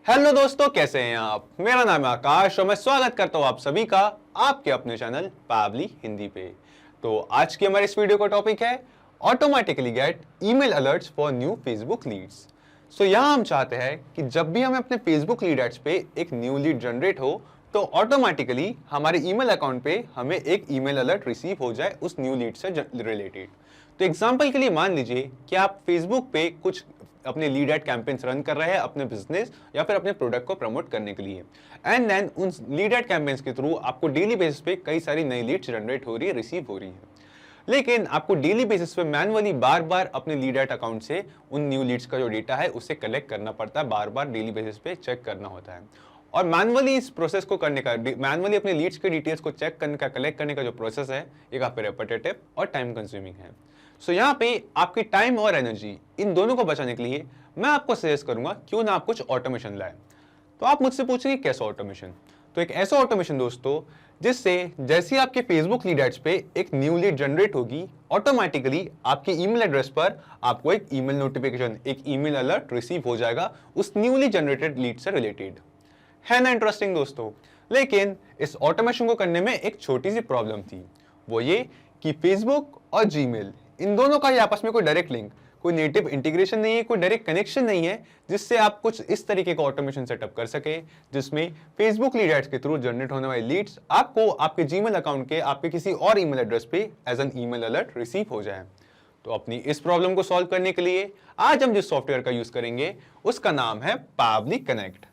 Hello दोस्तों, कैसे हैं आप। मेरा नाम है आकाश और मैं स्वागत करता हूं आप सभी का आपके अपने चैनल पावली हिंदी पे। तो आज की हमारे इस वीडियो का टॉपिक है automatically get email alerts for new Facebook leads. So यहाँ हम चाहते हैं कि जब भी हमें अपने फेसबुक लीड एड्स पे एक न्यू लीड जनरेट हो तो ऑटोमेटिकली हमारे ईमेल अकाउंट पे हमें एक ईमेल अलर्ट रिसीव हो जाए उस न्यू लीड से रिलेटेड। तो एग्जाम्पल के लिए मान लीजिए कि आप फेसबुक पे कुछ अपने लीड एड कैंपेन्स रन कर रहे हैं अपने बिजनेस या फिर अपने प्रोडक्ट को प्रमोट करने के लिए, एंड देन उन लीड एड कैंपेन्स के थ्रू आपको डेली बेसिस पे कई सारी नई लीड्स जनरेट हो रही है, रिसीव हो रही है। लेकिन आपको डेली बेसिस पे मैनुअली बार बार अपने लीड एड अकाउंट से उन न्यू लीड्स का जो डेटा है उसे कलेक्ट करना पड़ता है, बार बार डेली बेसिस पे चेक करना होता है। और मैनुअली इस प्रोसेस को करने का, मैनुअली अपने लीड्स के डिटेल्स को चेक करने का, कलेक्ट करने का जो प्रोसेस है ये काफी रेपिटेटिव और टाइम कंज्यूमिंग है। सो यहाँ पे आपकी टाइम और एनर्जी इन दोनों को बचाने के लिए मैं आपको सजेस्ट करूंगा क्यों ना आप कुछ ऑटोमेशन लाएं। तो आप मुझसे पूछेंगे कैसा ऑटोमेशन। तो एक ऐसा ऑटोमेशन दोस्तों जिससे जैसे आपके फेसबुक लीड एड्स पे एक न्यू लीड जनरेट होगी, ऑटोमेटिकली आपके ईमेल एड्रेस पर आपको एक ईमेल नोटिफिकेशन, एक ईमेल अलर्ट रिसीव हो जाएगा उस न्यूली जनरेटेड लीड से रिलेटेड। है ना इंटरेस्टिंग दोस्तों। लेकिन इस ऑटोमेशन को करने में एक छोटी सी प्रॉब्लम थी, वो ये कि फेसबुक और जीमेल इन दोनों का ही आपस में कोई डायरेक्ट लिंक, कोई नेटिव इंटीग्रेशन नहीं है, कोई डायरेक्ट कनेक्शन नहीं है जिससे आप कुछ इस तरीके का ऑटोमेशन सेटअप कर सके जिसमें फेसबुक लीड एड्स के थ्रू जनरेट होने वाली लीड्स आपको आपके जीमेल अकाउंट के आपके किसी और ईमेल एड्रेस पे as an email alert receive हो जाए। तो अपनी इस प्रॉब्लम को सॉल्व करने के लिए आज हम जिस सॉफ्टवेयर का यूज करेंगे उसका नाम है पावली कनेक्ट।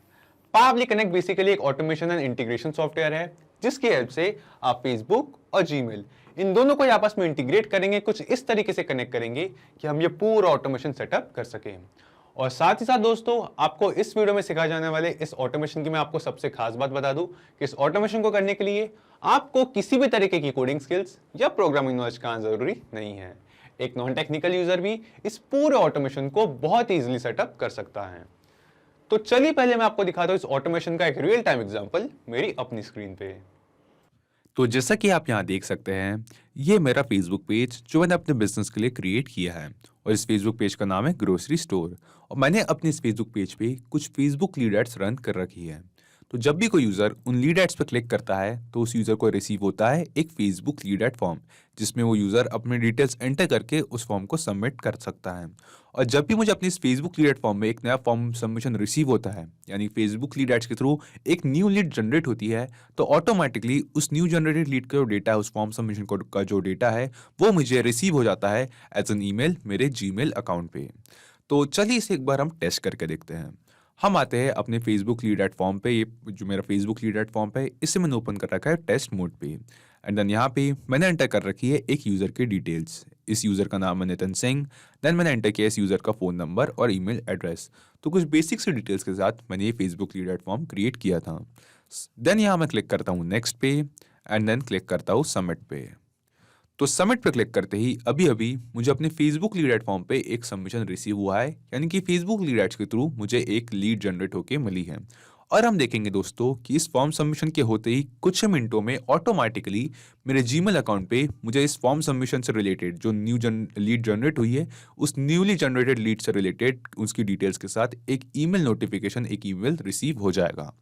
पावली कनेक्ट बेसिकली एक ऑटोमेशन एंड इंटीग्रेशन सॉफ्टवेयर है जिसकी हेल्प से आप फेसबुक और जीमेल इन दोनों को आपस में इंटीग्रेट करेंगे, कुछ इस तरीके से कनेक्ट करेंगे कि हम ये पूरा ऑटोमेशन सेटअप कर सकें। और साथ ही साथ दोस्तों आपको इस वीडियो में सिखाए जाने वाले इस ऑटोमेशन की मैं आपको सबसे खास बात बता दूं कि इस ऑटोमेशन को करने के लिए आपको किसी भी तरीके की कोडिंग स्किल्स या प्रोग्रामिंग नॉलेज का जरूरी नहीं है। एक नॉन टेक्निकल यूजर भी इस पूरे ऑटोमेशन को बहुत ईजिली सेटअप कर सकता है। तो चलिए पहले मैं आपको दिखाता हूं इस ऑटोमेशन का एक रियल टाइम एग्जांपल मेरी अपनी स्क्रीन पे। तो जैसा कि आप यहाँ देख सकते हैं, ये मेरा फेसबुक पेज जो मैंने अपने बिजनेस के लिए क्रिएट किया है और इस फेसबुक पेज का नाम है ग्रोसरी स्टोर। और मैंने अपने इस फेसबुक पेज पे कुछ फेसबुक लीड एड्स रन कर रखी है। तो जब भी कोई यूज़र उन लीड एड्स पर क्लिक करता है तो उस यूज़र को रिसीव होता है एक फेसबुक लीड एड फॉर्म, जिसमें वो यूज़र अपने डिटेल्स एंटर करके उस फॉर्म को सबमिट कर सकता है। और जब भी मुझे अपनी इस फेसबुक लीड एड फॉर्म में एक नया फॉर्म सबमिशन रिसीव होता है, यानी फेसबुक लीड एड्स के थ्रू एक न्यू लीड जनरेट होती है, तो ऑटोमेटिकली उस न्यू जनरेटेड लीड का जो डेटा है, उस फॉर्म सबमिशन का जो डेटा है, वो मुझे रिसीव हो जाता है एज एन ईमेल मेरे जीमेल अकाउंट पे। तो चलिए इसे एक बार हम टेस्ट करके देखते हैं। हम आते हैं अपने फेसबुक लीड एड फॉर्म पे। ये जो मेरा फेसबुक लीड एड फॉर्म पे, इसे मैंने ओपन कर रखा है टेस्ट मोड पे। एंड देन यहाँ पे मैंने एंटर कर रखी है एक यूज़र की डिटेल्स। इस यूज़र का नाम है नितिन सिंह। देन मैंने एंटर किया इस यूज़र का फ़ोन नंबर और ईमेल एड्रेस। तो कुछ बेसिक सी डिटेल्स के साथ मैंने ये Facebook lead ad form create किया था। देन यहाँ मैं क्लिक करता हूँ नेक्स्ट पे एंड देन क्लिक करता हूँ सबमिट पे। तो सबमिट पर क्लिक करते ही अभी अभी मुझे अपने फेसबुक लीड एड फॉर्म पे एक सबमिशन रिसीव हुआ है, यानी कि फेसबुक लीड एड्स के थ्रू मुझे एक लीड जनरेट होके मिली है। और हम देखेंगे दोस्तों कि इस फॉर्म सबमिशन के होते ही कुछ मिनटों में ऑटोमेटिकली मेरे जीमेल अकाउंट पे मुझे इस फॉर्म सबमिशन से रिलेटेड जो लीड जनरेट हुई है, उस न्यूली जनरेटेड लीड से रिलेटेड उसकी डिटेल्स के साथ एक ईमेल नोटिफिकेशन, एक ईमेल रिसीव हो जाएगा।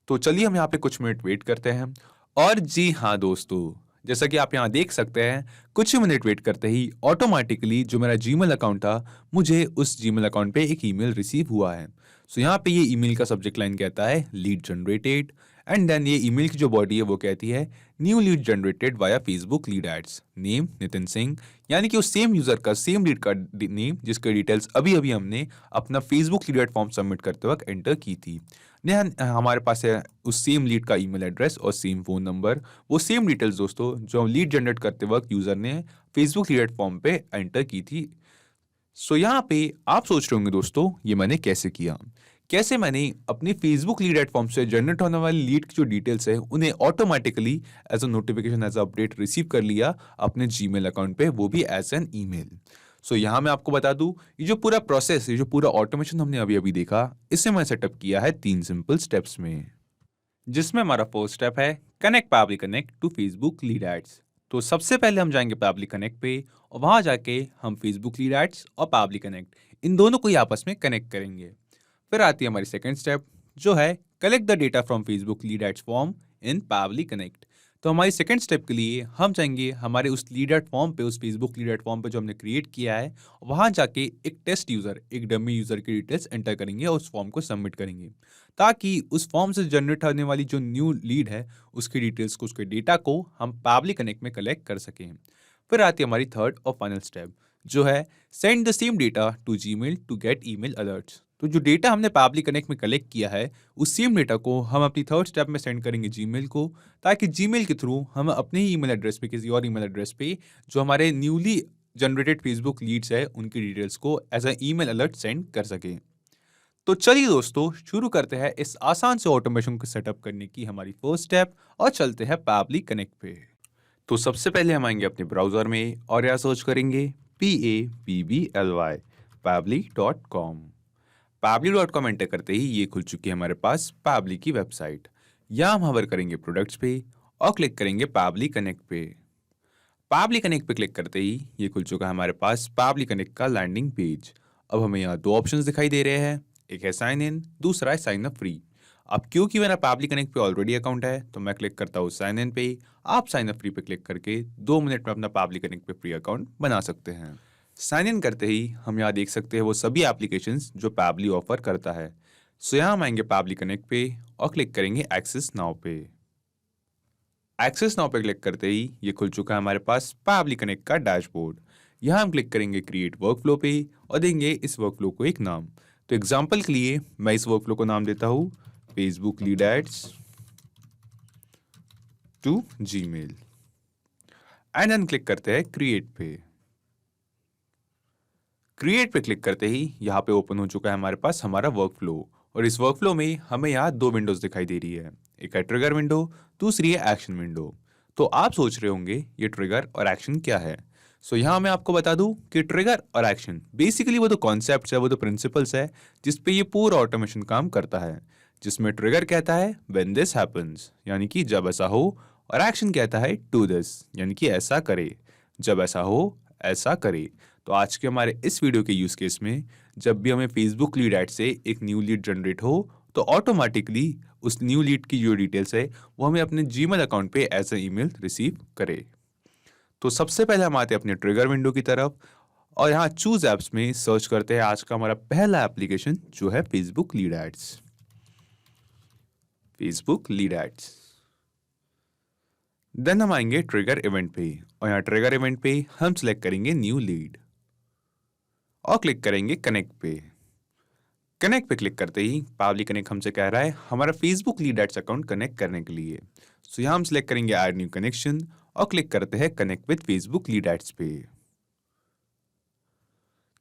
तो चलिए हम यहाँ पे कुछ मिनट वेट करते हैं। और जी हाँ दोस्तों, जैसा कि आप यहाँ देख सकते हैं, कुछ ही मिनट वेट करते ही ऑटोमेटिकली जो मेरा जीमेल अकाउंट था, मुझे उस जीमेल अकाउंट पे एक ईमेल रिसीव हुआ है। सो यहाँ पे ये ईमेल का सब्जेक्ट लाइन कहता है लीड जनरेटेड, एंड देन ये ईमेल की जो बॉडी है वो कहती है new lead generated via Facebook lead ads, name Nitin Singh, यानी कि उस सेम यूजर का, सेम लीड का नेम जिसके डिटेल्स अभी अभी हमने अपना Facebook lead ad form submit करते वक्त एंटर की थी। हमारे पास है उस सेम लीड का ईमेल एड्रेस और सेम फ़ोन नंबर, वो सेम डिटेल्स दोस्तों जो लीड जनरेट करते वक्त यूज़र ने फेसबुक लीड एड फॉर्म पे एंटर की थी। सो यहाँ पे आप सोच रहे होंगे दोस्तों ये मैंने कैसे किया। कैसे मैंने अपनी फेसबुक लीड एड फॉर्म से जनरेट होने वाली लीड की जो डिटेल्स है उन्हें automatically as a notification, as a update receive कर लिया अपने जीमेल अकाउंट पे, वो भी एज एन ईमेल। सो यहाँ मैं आपको बता दूं, ये जो पूरा प्रोसेस, ये जो पूरा ऑटोमेशन हमने अभी अभी देखा, इसे मैं सेटअप किया है 3 सिंपल स्टेप्स में, जिसमें हमारा फर्स्ट स्टेप है connect Pabbly Connect to Facebook lead ads. तो सबसे पहले हम जाएंगे पावली कनेक्ट पे और वहां जाके हम फेसबुक लीड एड्स और पावली कनेक्ट इन दोनों को ही आपस में कनेक्ट करेंगे। फिर आती है हमारी सेकंड स्टेप, जो है collect the data from Facebook lead ads form in Pabbly connect. तो हमारी सेकंड स्टेप के लिए हम चाहेंगे हमारे उस लीड एड फॉर्म पे, उस फेसबुक लीड एड फॉर्म पे जो हमने क्रिएट किया है, वहां जाके एक टेस्ट यूजर, एक डमी यूजर की डिटेल्स एंटर करेंगे और उस फॉर्म को सबमिट करेंगे, ताकि उस फॉर्म से जनरेट होने वाली जो न्यू लीड है उसकी डिटेल्स को, उसके डेटा को हम पावरली कनेक्ट में कलेक्ट कर सकें। फिर आती है हमारी थर्ड और फाइनल स्टेप, जो है send the same data to Gmail to get email alerts. तो जो डेटा हमने पावरली कनेक्ट में कलेक्ट किया है, उस सेम डेटा को हम अपनी थर्ड स्टेप में सेंड करेंगे जीमेल को, ताकि जीमेल के थ्रू हम अपने ही ईमेल एड्रेस पे, किसी और ईमेल एड्रेस पे जो हमारे न्यूली जनरेटेड फेसबुक लीड्स है उनकी डिटेल्स को as a email alert send कर सके। तो चलिए दोस्तों, शुरू करते हैं इस आसान से ऑटोमेशन को सेटअप करने की हमारी फर्स्ट स्टेप और चलते हैं पावरली कनेक्ट पे। तो सबसे पहले हम आएंगे अपने ब्राउजर में और यहाँ सर्च करेंगे PABBLY pabbly.com। pabbly.com एंटर करते ही ये खुल चुकी है हमारे पास pabbly की वेबसाइट। यहाँ हम हवर करेंगे प्रोडक्ट्स पे और क्लिक करेंगे pabbly कनेक्ट पे। pabbly कनेक्ट पे क्लिक करते ही ये खुल चुका है हमारे पास pabbly कनेक्ट का लैंडिंग पेज। अब हमें यहाँ दो ऑप्शंस दिखाई दे रहे हैं, एक है साइन इन, दूसरा है साइन अप फ्री। अब क्योंकि मेरा पावरली कनेक्ट पे ऑलरेडी अकाउंट है तो मैं क्लिक करता हूँ साइन इन पे। आप साइन अप फ्री पे क्लिक करके 2 मिनट में अपना पावरली कनेक्ट पे फ्री अकाउंट बना सकते हैं। साइन इन करते ही हम यहाँ देख सकते हैं वो सभी एप्लीकेशंस जो पावरली ऑफर करता है। सो यहाँ हम आएंगे पावरली कनेक्ट पे और क्लिक करेंगे एक्सेस नाउ पे। एक्सेस नाउ पे क्लिक करते ही ये खुल चुका है हमारे पास पावरली कनेक्ट का डैशबोर्ड। यहाँ हम क्लिक करेंगे क्रिएट वर्कफ्लो पे और देंगे इस वर्कफ्लो को एक नाम। तो एग्जाम्पल के लिए मैं इस वर्कफ्लो को नाम देता हूँ Facebook lead ads to Gmail and then click करते हैं क्रिएट पे। क्रिएट पे क्लिक करते ही यहाँ पे ओपन हो चुका है हमारे पास हमारा वर्कफ्लो और इस वर्कफ्लो में हमें यहाँ दो विंडोज दिखाई दे रही है, एक है ट्रिगर विंडो, दूसरी है एक्शन विंडो। तो आप सोच रहे होंगे ये ट्रिगर और एक्शन क्या है। सो यहाँ मैं आपको बता दूं कि ट्रिगर और एक्शन बेसिकली वो तो कॉन्सेप्ट्स है, वो तो प्रिंसिपल्स है जिसपे ये पूरा ऑटोमेशन काम करता है। जिसमें ट्रिगर कहता है व्हेन दिस हैपेंस, यानी कि जब ऐसा हो, और एक्शन कहता है डू दिस, यानी कि ऐसा करे, जब ऐसा हो ऐसा करे। तो आज के हमारे इस वीडियो के यूज केस में जब भी हमें फेसबुक लीड एड से एक न्यू लीड जनरेट हो तो ऑटोमेटिकली उस न्यू लीड की जो डिटेल्स है वो हमें अपने जीमेल अकाउंट पे एज ए ईमेल रिसीव करे। तो सबसे पहले हम आते हैं अपने ट्रिगर विंडो की तरफ और यहाँ चूज एप्स में सर्च करते हैं आज का हमारा पहला एप्लीकेशन जो है Facebook lead ads. Facebook lead ads. Then हम आएंगे ट्रिगर इवेंट पे और यहाँ ट्रिगर इवेंट पे हम सिलेक्ट करेंगे न्यू लीड और क्लिक करेंगे कनेक्ट पे। कनेक्ट पे क्लिक करते ही पावरली कनेक्ट हमसे कह रहा है हमारा Facebook lead ads account connect करने के लिए। सो यहाँ हम सिलेक्ट करेंगे ऐड न्यू कनेक्शन और क्लिक करते हैं connect with Facebook lead ads पे।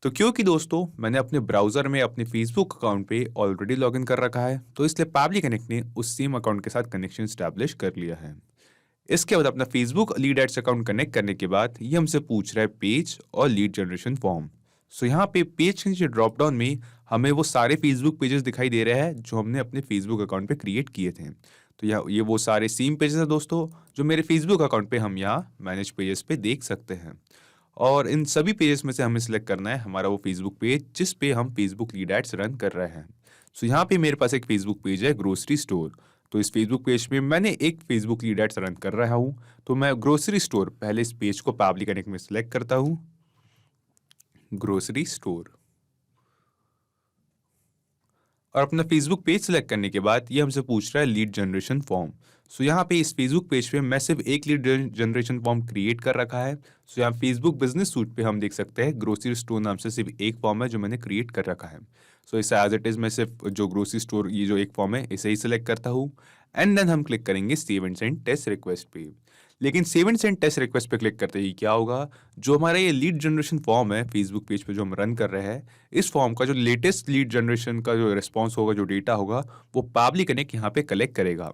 तो क्योंकि दोस्तों मैंने अपने ब्राउजर में अपने फेसबुक अकाउंट पे ऑलरेडी लॉगिन कर रखा है तो इसलिए पावरली कनेक्ट ने उस सेम अकाउंट के साथ कनेक्शन स्टैब्लिश कर लिया है। इसके बाद अपना Facebook lead ads account connect करने के बाद ये हमसे पूछ रहा है पेज और लीड जनरेशन फॉर्म। सो यहाँ पे पेज के नीचे ड्रॉप डाउन में हमें वो सारे फेसबुक पेजेस दिखाई दे रहे हैं जो हमने अपने फेसबुक अकाउंट पे क्रिएट किए थे। तो ये वो सारे सेम पेजेस हैं दोस्तों जो मेरे फेसबुक अकाउंट पे हम यहाँ मैनेज पेजेस पे देख सकते हैं। और इन सभी पेजेस में से हमें सिलेक्ट करना है हमारा वो फेसबुक पेज जिस पे हम फेसबुक लीड एड्स रन कर रहे हैं। सो यहाँ पे मेरे पास एक फेसबुक पेज है ग्रोसरी स्टोर। तो इस फेसबुक पेज में मैंने एक फेसबुक लीड एड्स रन कर रहा हूँ। तो मैं ग्रोसरी स्टोर पहले इस पेज को पावरली कनेक्ट में सिलेक्ट करता हूँ, ग्रोसरी स्टोर, और अपना फेसबुक पेज सिलेक्ट करने के बाद ये हमसे पूछ रहा है लीड जनरेशन फॉर्म। सो यहाँ पे इस फेसबुक पेज पे मैं सिर्फ एक लीड जनरेशन फॉर्म क्रिएट कर रखा है। सो यहाँ फेसबुक बिजनेस सूट पे हम देख सकते हैं ग्रोसरी स्टोर नाम से सिर्फ एक फॉर्म है जो मैंने क्रिएट कर रखा है। सो इसे एज इट इज मैं सिर्फ जो ग्रोसरी स्टोर ये जो एक फॉर्म है इसे ही सिलेक्ट करता हूँ एंड देन हम क्लिक करेंगे save and send test request पे। लेकिन save and send test request पे क्लिक करते ही क्या होगा, जो हमारा ये लीड जनरेशन फॉर्म है फेसबुक पेज पे जो हम रन कर रहे हैं, इस फॉर्म का जो लेटेस्ट लीड जनरेशन का जो रिस्पॉन्स होगा, जो डेटा होगा, वो पावरली कनेक्ट यहाँ पे कलेक्ट करेगा।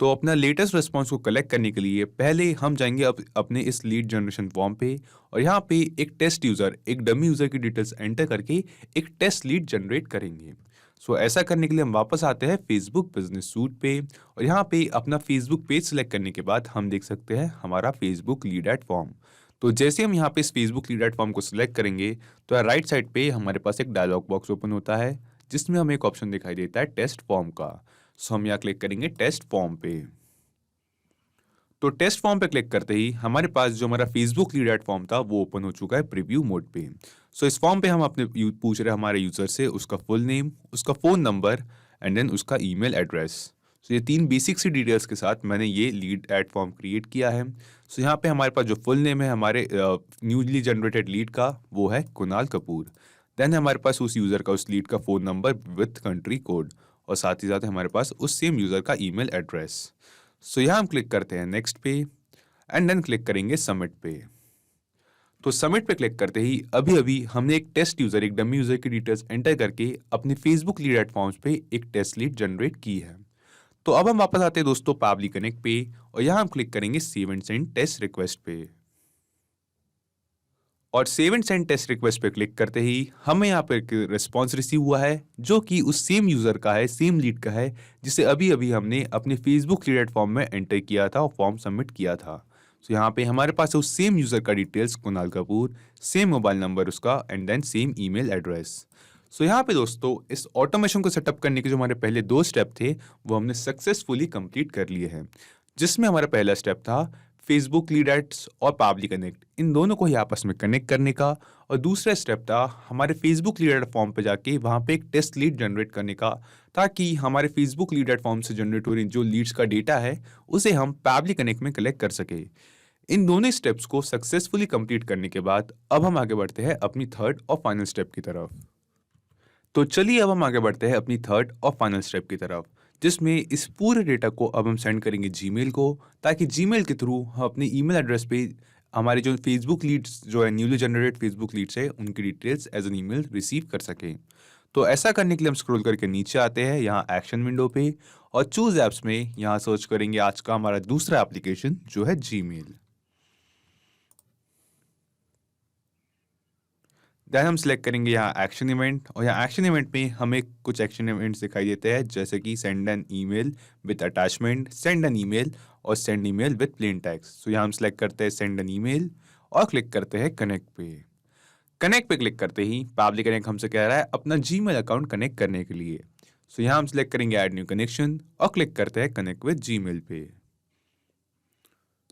तो अपना लेटेस्ट रिस्पॉन्स को कलेक्ट करने के लिए पहले हम जाएंगे अपने इस लीड जनरेशन फॉर्म पे और यहाँ पे एक टेस्ट यूजर, एक डमी यूजर की डिटेल्स एंटर करके एक टेस्ट लीड जनरेट करेंगे। सो ऐसा करने के लिए हम वापस आते हैं फेसबुक बिजनेस सूट पे और यहाँ पे अपना फेसबुक पेज सिलेक्ट करने के बाद हम देख सकते हैं हमारा फेसबुक लीड एड फॉर्म। तो जैसे हम यहाँ पे इस फेसबुक लीड एड फॉर्म को सिलेक्ट करेंगे तो राइट साइड पे हमारे पास एक डायलॉग बॉक्स ओपन होता है जिसमें हमें एक ऑप्शन दिखाई देता है टेस्ट फॉर्म का। सो हम यहाँ क्लिक करेंगे टेस्ट फॉर्म पे। तो टेस्ट फॉर्म पे क्लिक करते ही हमारे पास जो हमारा फेसबुक लीड एड फॉर्म था वो ओपन हो चुका है प्रीव्यू मोड पे। सो इस फॉर्म पे हम अपने पूछ रहे हैं हमारे यूजर से उसका फुल नेम, उसका फ़ोन नंबर एंड देन उसका ईमेल एड्रेस। सो ये 3 बेसिक सी डिटेल्स के साथ मैंने ये लीड एड फॉर्म क्रिएट किया है। सो यहाँ पे हमारे पास जो फुल नेम है हमारे न्यूली जनरेटेड लीड का वो है कुणाल कपूर। देन हमारे पास उस यूज़र का उस लीड का phone number with country code और साथ ही साथ हमारे पास उस सेम यूज़र का ईमेल एड्रेस। सो यहाँ हम क्लिक करते हैं नेक्स्ट पे एंड देन क्लिक करेंगे सबमिट पे। तो सबमिट पे क्लिक करते ही अभी अभी हमने एक टेस्ट यूज़र, एक डमी यूज़र की डिटेल्स एंटर करके अपने फेसबुक लीड एड फॉर्म्स पे एक टेस्ट लीड जनरेट की है। तो अब हम वापस आते हैं दोस्तों पावली कनेक्ट पे और यहाँ हम क्लिक करेंगे save and send test request पे। और save and send test request पे क्लिक करते ही हमें यहाँ पर एक रिस्पॉन्स रिसीव हुआ है जो कि उस सेम यूज़र का है, सेम लीड का है जिसे अभी अभी हमने अपने फेसबुक लीड एड फॉर्म में एंटर किया था और फॉर्म सबमिट किया था। तो यहाँ पे हमारे पास उस सेम यूज़र का details Kunal Kapoor, same mobile number उसका and then same email address. So यहाँ पे दोस्तों इस ऑटोमेशन को सेटअप करने के जो हमारे पहले 2 स्टेप थे वो हमने सक्सेसफुली कंप्लीट कर लिए हैं, जिसमें हमारा पहला स्टेप था फेसबुक लीड एड्स और पावली कनेक्ट इन दोनों को ही आपस में कनेक्ट करने का, और दूसरा स्टेप था हमारे फेसबुक लीड एड फॉर्म पे जाके वहाँ पे एक टेस्ट लीड जनरेट करने का, ताकि हमारे फेसबुक लीड एड फॉर्म से जनरेट हो रही जो लीड्स का डेटा है उसे हम पावली कनेक्ट में कलेक्ट कर सके। इन दोनों स्टेप्स को सक्सेसफुली कंप्लीट करने के बाद अब हम आगे बढ़ते हैं अपनी थर्ड और फाइनल स्टेप की तरफ। तो चलिए अब हम आगे बढ़ते हैं अपनी थर्ड और फाइनल स्टेप की तरफ, जिसमें इस पूरे डेटा को अब हम सेंड करेंगे जीमेल को, ताकि जीमेल के थ्रू हम अपने ईमेल एड्रेस पे हमारे जो फेसबुक लीड्स जो है न्यूली जनरेटेड फेसबुक लीड्स है उनकी details as an email receive कर सकें। तो ऐसा करने के लिए हम स्क्रॉल करके नीचे आते हैं यहाँ एक्शन विंडो पे और चूज ऐप्स में यहाँ सर्च करेंगे आज का हमारा दूसरा एप्लीकेशन जो है जीमेल। देन हम सेलेक्ट करेंगे यहाँ एक्शन इवेंट और यहाँ एक्शन इवेंट में हमें कुछ एक्शन इवेंट्स दिखाई देते हैं जैसे कि send an email with attachment, send an email और send email with plain text. So यहाँ हम सेलेक्ट करते हैं सेंड एन ईमेल और क्लिक करते हैं कनेक्ट पे। कनेक्ट पे क्लिक करते ही पावली कनेक्ट हमसे कह रहा है अपना जीमेल अकाउंट कनेक्ट करने के लिए। सो यहाँ हम सेलेक्ट करेंगे ऐड न्यू कनेक्शन और क्लिक करते हैं कनेक्ट विद जीमेल पे।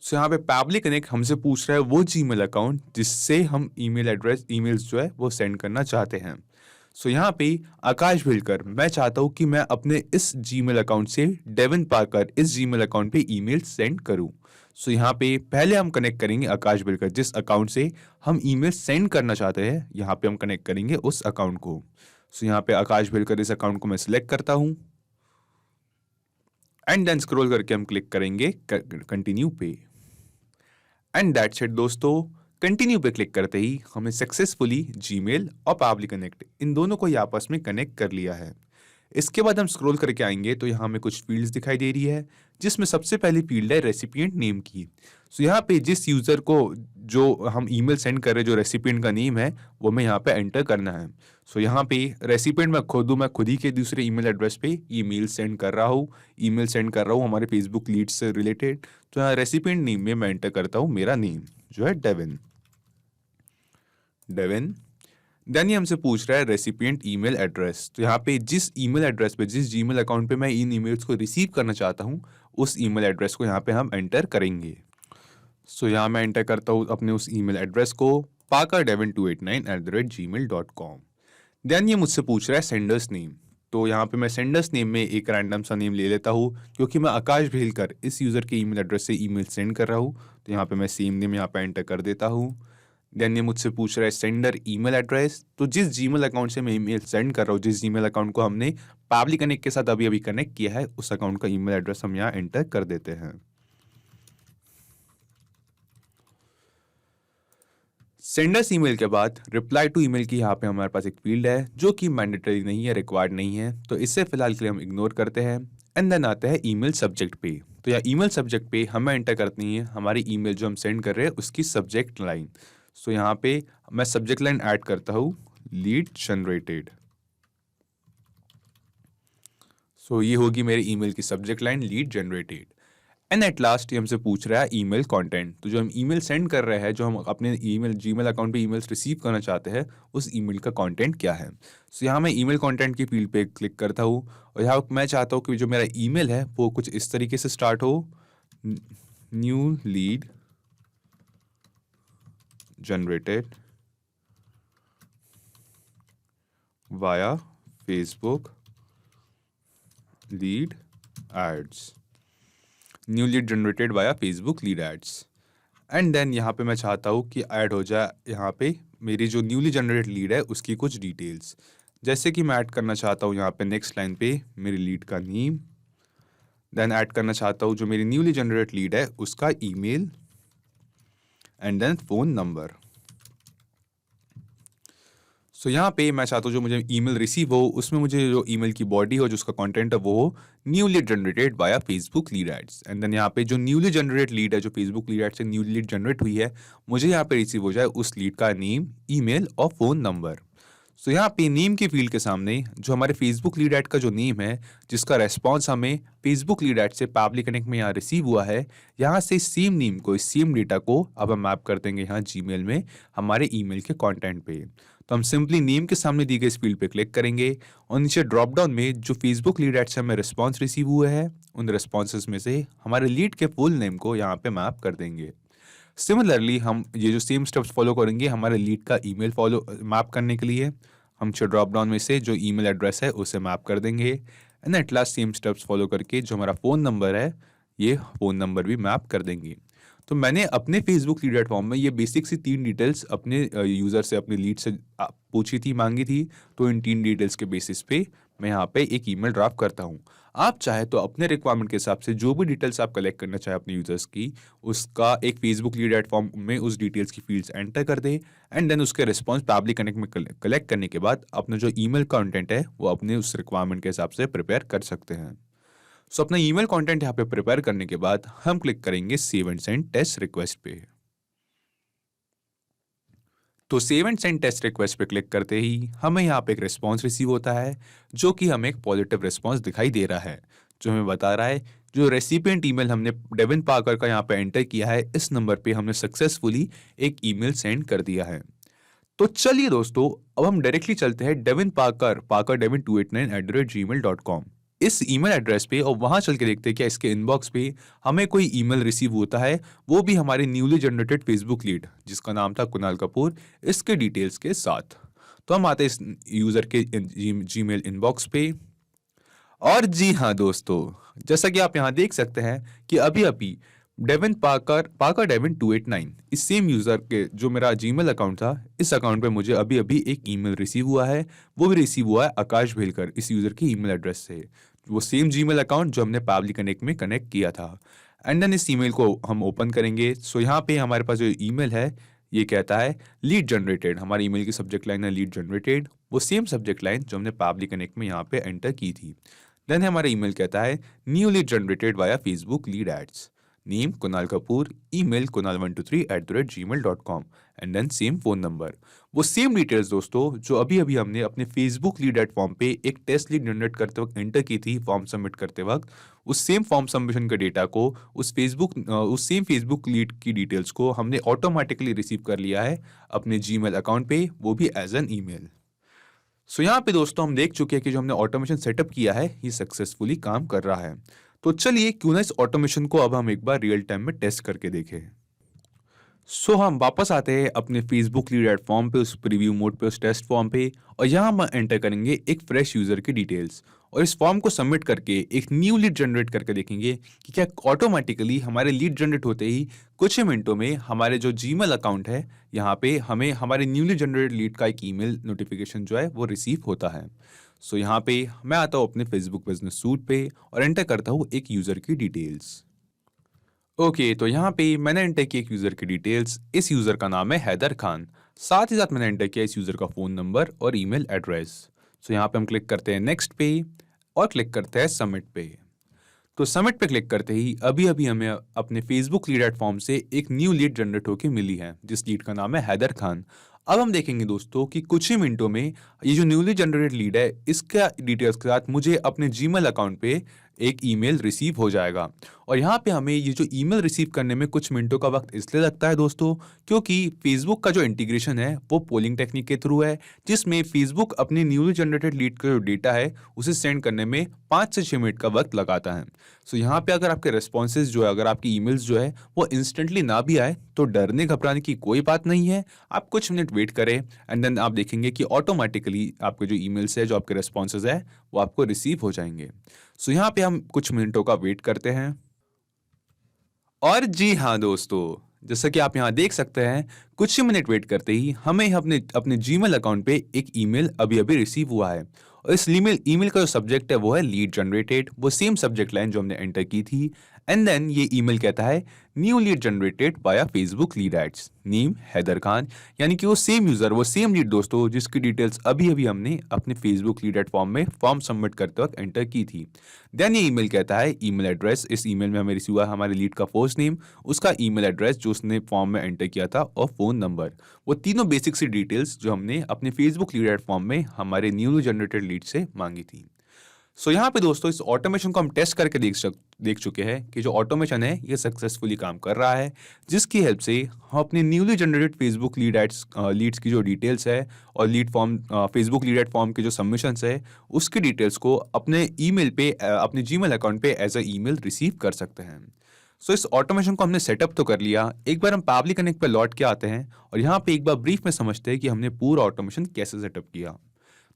सो यहाँ पे पावली कनेक्ट हमसे पूछ रहा है वो जीमेल अकाउंट जिससे हम ईमेल एड्रेस ईमेल्स जो है वो सेंड करना चाहते हैं। सो यहाँ पे आकाश भिलकर मैं चाहता हूँ कि मैं अपने इस जीमेल अकाउंट से डेविन पाकर इस जीमेल अकाउंट पे ईमेल सेंड करूँ। सो यहाँ पे पहले हम कनेक्ट करेंगे आकाश भिलकर जिस अकाउंट से हम ईमेल सेंड करना चाहते हैं, यहाँ पे हम कनेक्ट करेंगे उस अकाउंट को। सो यहाँ पे आकाश भिलकर इस अकाउंट को मैं सिलेक्ट करता हूँ एंड देन स्क्रॉल करके हम क्लिक करेंगे कंटिन्यू पे एंड दैट्स इट दोस्तों। कंटिन्यू पे क्लिक करते ही हमें सक्सेसफुली जीमेल और पावली कनेक्ट इन दोनों को ही आपस में कनेक्ट कर लिया है। इसके बाद हम स्क्रॉल करके आएंगे तो यहाँ हमें कुछ फील्ड्स दिखाई दे रही है जिसमें सबसे पहली फील्ड है रेसिपिएंट नेम की। सो यहाँ पे जिस यूज़र को जो हम ईमेल सेंड कर रहे हैं जो रेसिपिएंट का नेम है वो हमें यहाँ पे एंटर करना है। सो यहाँ पे रेसिपिएंट मैं खुद ही के दूसरे ईमेल एड्रेस पे ईमेल सेंड कर रहा हूँ हमारे फेसबुक लीड से रिलेटेड। तो यहाँ रेसिपिएंट नेम में मैं एंटर करता हूँ मेरा नेम जो है डेविन। देन ये हमसे पूछ रहा है रेसिपिएंट ईमेल एड्रेस। तो यहाँ पे जिस ईमेल एड्रेस पे जिस जीमेल अकाउंट पे मैं इन ईमेल्स को रिसीव करना चाहता हूँ उस ईमेल एड्रेस को यहाँ पे हम एंटर करेंगे। सो यहाँ मैं एंटर करता हूँ अपने उस ईमेल एड्रेस को pakardevin289@gmail.com। देन ये मुझसे पूछ रहा है सेंडर्स नेम। तो यहाँ पे मैं सेंडर्स नेम में एक रैंडम सा नेम ले लेता हूँ क्योंकि मैं आकाश भेलकर इस यूज़र के ईमेल एड्रेस से ईमेल सेंड कर रहा हूँ। तो यहाँ पे मैं सेम नेम यहाँ पे एंटर कर देता हूँ। देन ये मुझसे पूछ रहा है सेंडर ईमेल एड्रेस। तो जिस जीमेल अकाउंट से मैं ईमेल सेंड कर रहा हूँ, जिस जीमेल अकाउंट को हमने पावली कनेक्ट के साथ अभी अभी कनेक्ट किया है, उस अकाउंट का ईमेल एड्रेस हम यहाँ एंटर कर देते हैं। सेंडर्स ईमेल के बाद रिप्लाई टू ईमेल की यहाँ पे हमारे पास एक फील्ड है जो कि मैंडेटरी नहीं है, रिक्वायर्ड नहीं है, तो इससे फिलहाल के लिए हम इग्नोर करते हैं। एंड देन आते हैं ईमेल सब्जेक्ट पे। तो यहाँ ईमेल सब्जेक्ट पे हमें एंटर करनी है हमारी ईमेल जो हम सेंड कर रहे हैं उसकी सब्जेक्ट लाइन। सो यहाँ पे मैं सब्जेक्ट लाइन ऐड करता हूँ लीड जनरेटेड। सो ये होगी मेरी ईमेल की subject line lead generated. And at last ये हमसे पूछ रहा है ईमेल कंटेंट। तो जो हम ईमेल सेंड कर रहे हैं, जो हम अपने ईमेल जीमेल अकाउंट पे ईमेल्स रिसीव करना चाहते हैं, उस ईमेल का कंटेंट क्या है। सो यहाँ मैं ईमेल कंटेंट की फील्ड पे क्लिक करता हूँ और यहाँ मैं चाहता हूँ कि जो मेरा ईमेल है वो कुछ इस तरीके से स्टार्ट हो, new lead generated via Facebook lead ads, new lead generated via Facebook lead ads. And then यहाँ पे मैं चाहता हूँ कि ऐड हो जाए यहाँ पे मेरी जो न्यूली जनरेटेड लीड है उसकी कुछ डिटेल्स। जैसे कि मैं ऐड करना चाहता हूँ यहाँ पे नेक्स्ट लाइन पे मेरी लीड का नेम, देन ऐड करना चाहता हूँ जो मेरी न्यूली जनरेटेड लीड है उसका email and then phone number. So यहाँ पे मैं चाहता हूँ जो मुझे ईमेल रिसीव हो उसमें मुझे जो ईमेल की बॉडी हो, जो उसका कंटेंट है, वो हो newly generated by Facebook lead ads. And then यहाँ पे जो न्यूली जनरेटेड लीड है, जो फेसबुक लीड एड्स से न्यूली लीड जनरेट हुई है, मुझे यहाँ पे रिसीव हो जाए उस लीड का नेम, ईमेल और फ़ोन नंबर। सो यहाँ पे नेम की फील्ड के सामने जो हमारे फेसबुक लीड एड का जो नेम है, जिसका रेस्पॉन्स हमें फेसबुक लीड एड से पैबली कनेक्ट में यहाँ रिसीव हुआ है, यहाँ से सेम नेम को, इस सेम डेटा को अब हम मैप कर देंगे यहाँ जीमेल में हमारे ईमेल के कंटेंट पे। तो हम सिंपली नेम के सामने दी गई इस फील्ड पे क्लिक करेंगे और नीचे ड्रॉप डाउन में जो फेसबुक लीड एड से हमें रिस्पॉन्स रिसीव हुआ है, उन रिस्पॉन्सेज में से हमारे लीड के फुल नेम को यहाँ पे मैप कर देंगे। सिमिलरली हम ये जो सेम स्टेप्स फॉलो करेंगे हमारे लीड का ईमेल फॉलो मैप करने के लिए। हम ड्रॉप डाउन में से जो ईमेल एड्रेस है उसे मैप कर देंगे and at last sem steps follow करके जो हमारा फ़ोन नंबर है, ये फ़ोन नंबर भी मैप कर देंगे। तो मैंने अपने फेसबुक लीड एड फॉर्म में ये बेसिक सी 3 डिटेल्स अपने यूज़र से, अपने लीड से पूछी थी, मांगी थी। तो इन 3 डिटेल्स के बेसिस पे मैं यहाँ पे एक ईमेल ड्राफ्ट करता हूँ। आप चाहे तो अपने रिक्वायरमेंट के हिसाब से जो भी डिटेल्स आप कलेक्ट करना चाहे अपने यूजर्स की, उसका एक फेसबुक लीड एड फॉर्म में उस डिटेल्स की फील्ड्स एंटर कर दे एंड देन उसके रिस्पॉन्स पब्लिक कनेक्ट में कलेक्ट करने के बाद अपना जो ईमेल कंटेंट है वो अपने उस रिक्वायरमेंट के हिसाब से प्रिपेयर कर सकते हैं। सो अपना ईमेल कंटेंट यहाँ पे प्रिपेयर करने के बाद हम क्लिक करेंगे save and send test request पे। तो save and send test request पे क्लिक करते ही हमें यहाँ पे एक रिस्पॉन्स रिसीव होता है, जो कि हमें एक पॉजिटिव रिस्पॉन्स दिखाई दे रहा है, जो हमें बता रहा है जो रेसिपिएंट ईमेल हमने डेविन पार्कर का यहाँ पे एंटर किया है, इस नंबर पे हमने सक्सेसफुली एक ईमेल सेंड कर दिया है। तो चलिए दोस्तों, अब हम डायरेक्टली चलते हैं डेविन पार्कर डेविन 289@gmail.com इस ईमेल एड्रेस पे और वहां चल के देखते हैं क्या इसके इनबॉक्स पे हमें कोई ईमेल रिसीव होता है, वो भी हमारे न्यूली जनरेटेड फेसबुक लीड जिसका नाम था कुणाल कपूर, इसके डिटेल्स के साथ। तो हम आते हैं इस यूजर के जीमेल इनबॉक्स पे और जी हाँ दोस्तों, जैसा कि आप यहाँ देख सकते हैं कि अभी अभी डेविन पार्कर डेविन 289 इस सेम यूज़र के जो मेरा जीमेल अकाउंट था, इस अकाउंट पे मुझे अभी अभी एक ईमेल रिसीव हुआ है। वो भी रिसीव हुआ है आकाश भेलकर इस यूज़र की ईमेल एड्रेस से, वो सेम जीमेल अकाउंट जो हमने पैबली कनेक्ट में कनेक्ट किया था। एंड देन इस ईमेल को हम ओपन करेंगे। सो यहाँ पे हमारे पास जो ईमेल है ये कहता है लीड जनरेटेड, हमारे ईमेल की सब्जेक्ट लाइन है लीड जनरेटेड, वो सेम सब्जेक्ट लाइन जो हमने पैबली कनेक्ट में यहाँ पे एंटर की थी। देन हमारा ईमेल कहता है new lead generated via Facebook lead ads, name Kunal Kapoor, email kunal123@gmail.com and then same phone number. वो सेम डिटेल्स दोस्तों जो अभी अभी हमने अपने फेसबुक लीड एड फॉर्म पे एक टेस्ट लीड जनरेट करते वक्त एंटर की थी फॉर्म सबमिट करते वक्त, उस सेम फॉर्म सबमिशन के डेटा को उस सेम फेसबुक लीड की डिटेल्स को हमने ऑटोमेटिकली रिसीव कर लिया है अपने जीमेल अकाउंट पे, वो भी एज एन ईमेल। सो यहाँ पे दोस्तों हम देख चुके हैं कि जो हमने ऑटोमेशन सेटअप किया है ये सक्सेसफुली काम कर रहा है। तो चलिए क्यों ना इस ऑटोमेशन को अब हम एक बार रियल टाइम में टेस्ट करके देखें। सो हम वापस आते हैं अपने फेसबुक लीड एड फॉर्म पे, उस प्रीव्यू मोड पे, उस टेस्ट फॉर्म पे, और यहाँ हम एंटर करेंगे एक फ्रेश यूजर की डिटेल्स और इस फॉर्म को सबमिट करके एक न्यू लीड जनरेट करके देखेंगे कि क्या ऑटोमेटिकली हमारे लीड जनरेट होते ही कुछ ही मिनटों में हमारे जो जीमेल अकाउंट है यहाँ पे हमें हमारे न्यूली जनरेटेड लीड का एक ईमेल नोटिफिकेशन जो है वो रिसीव होता है। सो यहाँ पे मैं आता हूँ अपने फेसबुक बिजनेस सूट पे और एंटर करता हूँ एक यूजर की डिटेल्स। ओके, तो यहाँ पे मैंने एंटर किया एक यूजर की डिटेल्स। इस यूजर का नाम है हैदर खान, साथ ही साथ मैंने एंटर किया इस यूजर का फोन नंबर और ईमेल एड्रेस। सो यहाँ पे हम क्लिक करते हैं नेक्स्ट पे और क्लिक करते हैं सबमिट पे। तो सबमिट पे क्लिक करते ही अभी अभी हमें अपने फेसबुक लीड एड फॉर्म से एक न्यू लीड जनरेट होकर मिली है जिस लीड का नाम है हैदर खान। अब हम देखेंगे दोस्तों कि कुछ ही मिनटों में ये जो न्यूली जनरेटेड लीड है इसका डिटेल्स के साथ मुझे अपने जीमेल अकाउंट पे एक ईमेल रिसीव हो जाएगा। और यहाँ पे हमें ये जो ईमेल रिसीव करने में कुछ मिनटों का वक्त इसलिए लगता है दोस्तों, क्योंकि फेसबुक का जो इंटीग्रेशन है वो पोलिंग टेक्निक के थ्रू है, जिसमें फेसबुक अपनी न्यूली जनरेटेड लीड का जो डेटा है उसे सेंड करने में 5 से 6 मिनट का वक्त लगाता है। सो यहाँ पे अगर आपके रिस्पॉन्सेज जो है, अगर आपकी ईमेल्स जो है वो इंस्टेंटली ना भी आए तो डरने घबराने की कोई बात नहीं है। आप कुछ मिनट वेट करें एंड देन आप देखेंगे कि ऑटोमेटिकली आपके जो ईमेल्स है, जो आपके रिस्पॉन्सेज है, वो आपको रिसीव हो जाएंगे। सो यहाँ पे हम कुछ मिनटों का वेट करते हैं। और जी हाँ दोस्तों, जैसा कि आप यहाँ देख सकते हैं, कुछ ही मिनट वेट करते ही हमें अपने अपने जीमेल अकाउंट पे एक ईमेल अभी अभी रिसीव हुआ है। और इस ईमेल का जो सब्जेक्ट है वो है लीड जनरेटेड, वो सेम सब्जेक्ट लाइन जो हमने एंटर की थी। एंड देन ये ईमेल कहता है new lead generated by Facebook lead ads, name Haider Khan, यानी कि वो सेम यूजर, वो सेम लीड दोस्तों जिसकी डिटेल्स अभी अभी हमने अपने फेसबुक लीड एड फॉर्म में फॉर्म सबमिट करते वक्त एंटर की थी। देन ये ईमेल कहता है ईमेल एड्रेस, इस ईमेल में हमें रिसीव हुआ हमारे लीड का फर्स्ट नेम, उसका ईमेल एड्रेस जो उसने फॉर्म में एंटर किया था, और फोन नंबर। वो तीनों बेसिक सी डिटेल्स जो हमने अपने फेसबुक लीड एड फॉर्म में हमारे न्यूली जनरेटेड लीड से मांगी थी। सो यहाँ पे दोस्तों इस ऑटोमेशन को हम टेस्ट करके देख चुके हैं कि जो ऑटोमेशन है ये सक्सेसफुली काम कर रहा है, जिसकी हेल्प से हम अपने न्यूली जनरेटेड फेसबुक लीड्स की जो डिटेल्स है और lead form Facebook lead ad form के जो सबमिशंस है उसकी डिटेल्स को अपने ईमेल पे अपने जीमेल अकाउंट पे एज अ ईमेल रिसीव कर सकते हैं। सो इस ऑटोमेशन को हमने सेटअप तो कर लिया, एक बार हम पावली कनेक्ट पे लौट के आते हैं और यहाँ पे एक बार ब्रीफ में समझते हैं कि हमने पूरा ऑटोमेशन कैसे सेटअप किया।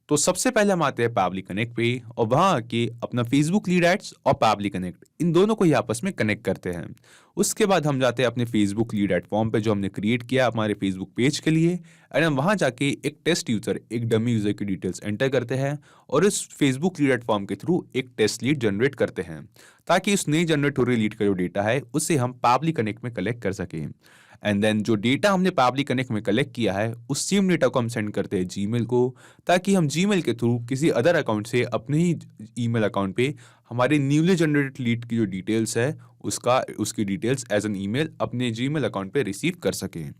तो सबसे पहले हम आते हैं पावली कनेक्ट पे और वहां आके अपना फेसबुक लीड एड्स और पावली कनेक्ट इन दोनों को ही आपस में कनेक्ट करते हैं। उसके बाद हम जाते हैं अपने फेसबुक लीड एड फॉर्म पे जो हमने क्रिएट किया हमारे फेसबुक पेज के लिए, एंड हम वहां जाके एक टेस्ट यूजर, एक डमी यूजर की डिटेल्स एंटर करते हैं और इस फेसबुक लीड एड फॉर्म के थ्रू एक टेस्ट लीड जनरेट करते हैं, ताकि उस नई जनरेट हो रही लीड का जो डेटा है उसे हम पावली कनेक्ट में कलेक्ट कर सकें। एंड देन जो डेटा हमने पावली कनेक्ट में कलेक्ट किया है उस सेम डेटा को हम सेंड करते हैं जीमेल को, ताकि हम जीमेल के थ्रू किसी अदर अकाउंट से अपने ही ईमेल अकाउंट पे हमारे न्यूली जनरेटेड लीड की जो डिटेल्स है उसकी डिटेल्स एज एन ईमेल अपने जीमेल अकाउंट पे रिसीव कर सकें।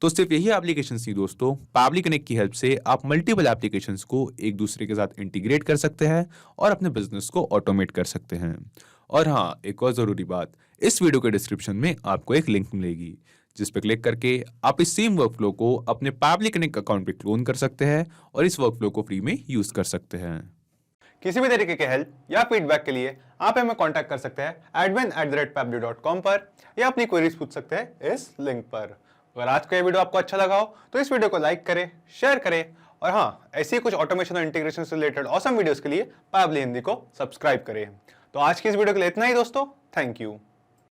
तो सिर्फ यही एप्लीकेशन थी दोस्तों, पावली कनेक्ट की हेल्प से आप मल्टीपल एप्लीकेशंस को एक दूसरे के साथ इंटीग्रेट कर सकते हैं और अपने बिजनेस को ऑटोमेट कर सकते हैं। और हाँ, एक और ज़रूरी बात, इस वीडियो के डिस्क्रिप्शन में आपको एक लिंक मिलेगी जिस पर क्लिक करके आप इस सेम वर्कफ्लो को अपने पावली कनेक्ट अकाउंट पे क्लोन कर सकते हैं और इस वर्कफ्लो को फ्री में यूज कर सकते हैं। किसी भी तरीके के हेल्प या फीडबैक के लिए आप हमें कांटेक्ट कर सकते हैं admin@pabli.com पर, या अपनी क्वेरीज पूछ सकते हैं इस लिंक पर। अगर आज का ये वीडियो आपको अच्छा लगा हो तो इस वीडियो को लाइक करें, शेयर करें, और हाँ, ऐसे ही कुछ ऑटोमेशन और इंटीग्रेशन से रिलेटेड ऑसम वीडियोस के लिए पावली हिंदी को सब्सक्राइब करें। तो आज की इस वीडियो के लिए इतना ही दोस्तों, थैंक यू।